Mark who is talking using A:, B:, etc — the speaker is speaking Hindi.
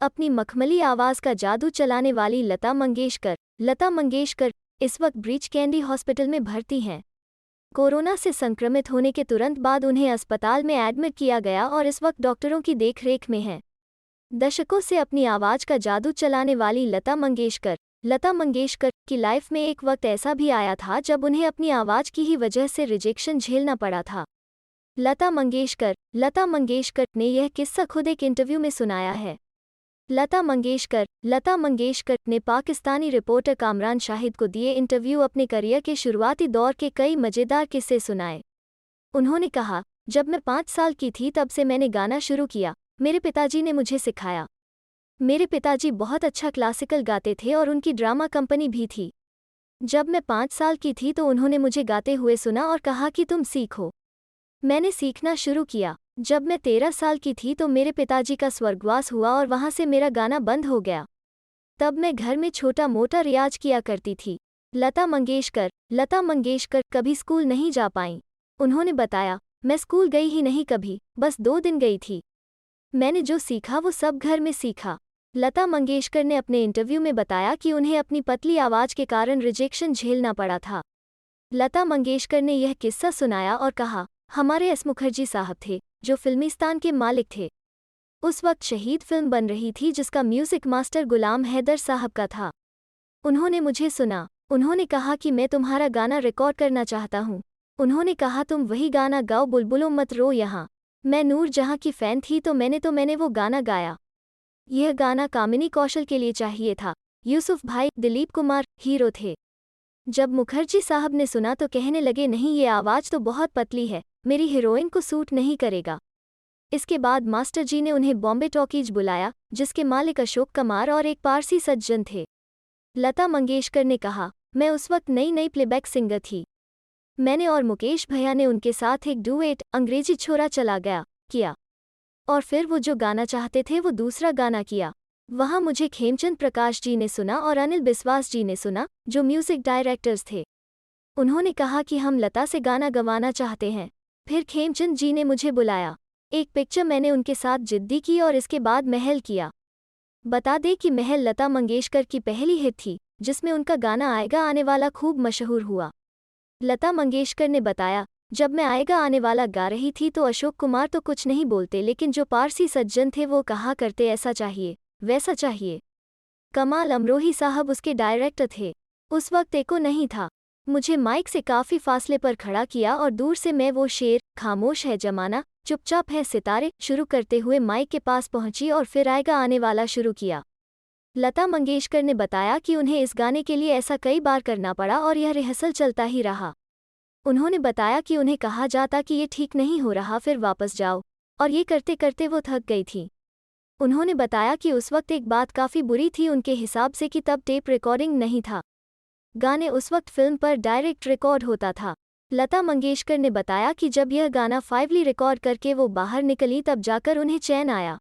A: अपनी मखमली आवाज़ का जादू चलाने वाली लता मंगेशकर। लता मंगेशकर इस वक्त ब्रीच कैंडी हॉस्पिटल में भर्ती हैं। कोरोना से संक्रमित होने के तुरंत बाद उन्हें अस्पताल में एडमिट किया गया और इस वक्त डॉक्टरों की देखरेख में हैं। दशकों से अपनी आवाज़ का जादू चलाने वाली लता मंगेशकर की लाइफ में एक वक्त ऐसा भी आया था जब उन्हें अपनी आवाज़ की ही वजह से रिजेक्शन झेलना पड़ा था। लता मंगेशकर ने यह किस्सा खुद एक इंटरव्यू में सुनाया है। लता मंगेशकर ने पाकिस्तानी रिपोर्टर कामरान शाहिद को दिए इंटरव्यू अपने करियर के शुरुआती दौर के कई मज़ेदार किस्से सुनाए। उन्होंने कहा, जब मैं 5 साल की थी तब से मैंने गाना शुरू किया। मेरे पिताजी ने मुझे सिखाया। मेरे पिताजी बहुत अच्छा क्लासिकल गाते थे और उनकी ड्रामा कंपनी भी थी। जब मैं 5 साल की थी तो उन्होंने मुझे गाते हुए सुना और कहा कि तुम सीखो। मैंने सीखना शुरू किया। जब मैं 13 साल की थी तो मेरे पिताजी का स्वर्गवास हुआ और वहाँ से मेरा गाना बंद हो गया। तब मैं घर में छोटा मोटा रियाज किया करती थी। लता मंगेशकर कभी स्कूल नहीं जा पाईं। उन्होंने बताया, मैं स्कूल गई ही नहीं कभी, बस 2 दिन गई थी। मैंने जो सीखा वो सब घर में सीखा। लता मंगेशकर ने अपने इंटरव्यू में बताया कि उन्हें अपनी पतली आवाज़ के कारण रिजेक्शन झेलना पड़ा था। लता मंगेशकर ने यह किस्सा सुनाया और कहा, हमारे एस मुखर्जी साहब थे, जो फिल्मिस्तान के मालिक थे। उस वक्त शहीद फिल्म बन रही थी जिसका म्यूज़िक मास्टर गुलाम हैदर साहब का था। उन्होंने मुझे सुना। उन्होंने कहा कि मैं तुम्हारा गाना रिकॉर्ड करना चाहता हूँ। उन्होंने कहा तुम वही गाना गाओ, बुलबुलों मत रो यहाँ। मैं नूर जहाँ की फ़ैन थी तो मैंने वो गाना गाया। यह गाना कामिनी कौशल के लिए चाहिए था। यूसुफ भाई, दिलीप कुमार हीरो थे। जब मुखर्जी साहब ने सुना तो कहने लगे, नहीं ये आवाज़ तो बहुत पतली है, मेरी हीरोइन को सूट नहीं करेगा। इसके बाद मास्टर जी ने उन्हें बॉम्बे टॉकीज बुलाया, जिसके मालिक अशोक कुमार और एक पारसी सज्जन थे। लता मंगेशकर ने कहा, मैं उस वक्त नई प्लेबैक सिंगर थी। मैंने और मुकेश भैया ने उनके साथ एक डुएट, अंग्रेजी छोरा चला गया, किया। और फिर वो जो गाना चाहते थे वो दूसरा गाना किया। वहाँ मुझे खेमचंद प्रकाश जी ने सुना और अनिल बिस्वास जी ने सुना, जो म्यूज़िक डायरेक्टर्स थे। उन्होंने कहा कि हम लता से गाना गवाना चाहते हैं। फिर खेमचंद जी ने मुझे बुलाया। एक पिक्चर मैंने उनके साथ जिद्दी की और इसके बाद महल किया। बता दें कि महल लता मंगेशकर की पहली हिट थी, जिसमें उनका गाना आएगा आने वाला खूब मशहूर हुआ। लता मंगेशकर ने बताया, जब मैं आएगा आने वाला गा रही थी तो अशोक कुमार तो कुछ नहीं बोलते, लेकिन जो पारसी सज्जन थे वो कहा करते ऐसा चाहिए, वैसा चाहिए। कमाल अमरोही साहब उसके डायरेक्टर थे। उस वक्त एको नहीं था। मुझे माइक से काफ़ी फासले पर खड़ा किया और दूर से मैं वो शेर, खामोश है जमाना, चुपचाप है सितारे, शुरू करते हुए माइक के पास पहुंची और फिर आएगा आने वाला शुरू किया। लता मंगेशकर ने बताया कि उन्हें इस गाने के लिए ऐसा कई बार करना पड़ा और यह रिहर्सल चलता ही रहा। उन्होंने बताया कि उन्हें कहा जाता कि ये ठीक नहीं हो रहा, फिर वापस जाओ, और ये करते करते वो थक गई थी। उन्होंने बताया कि उस वक्त एक बात काफ़ी बुरी थी उनके हिसाब से कि तब टेप रिकॉर्डिंग नहीं था। गाने उस वक्त फिल्म पर डायरेक्ट रिकॉर्ड होता था। लता मंगेशकर ने बताया कि जब यह गाना फाइवली रिकॉर्ड करके वो बाहर निकली तब जाकर उन्हें चैन आया।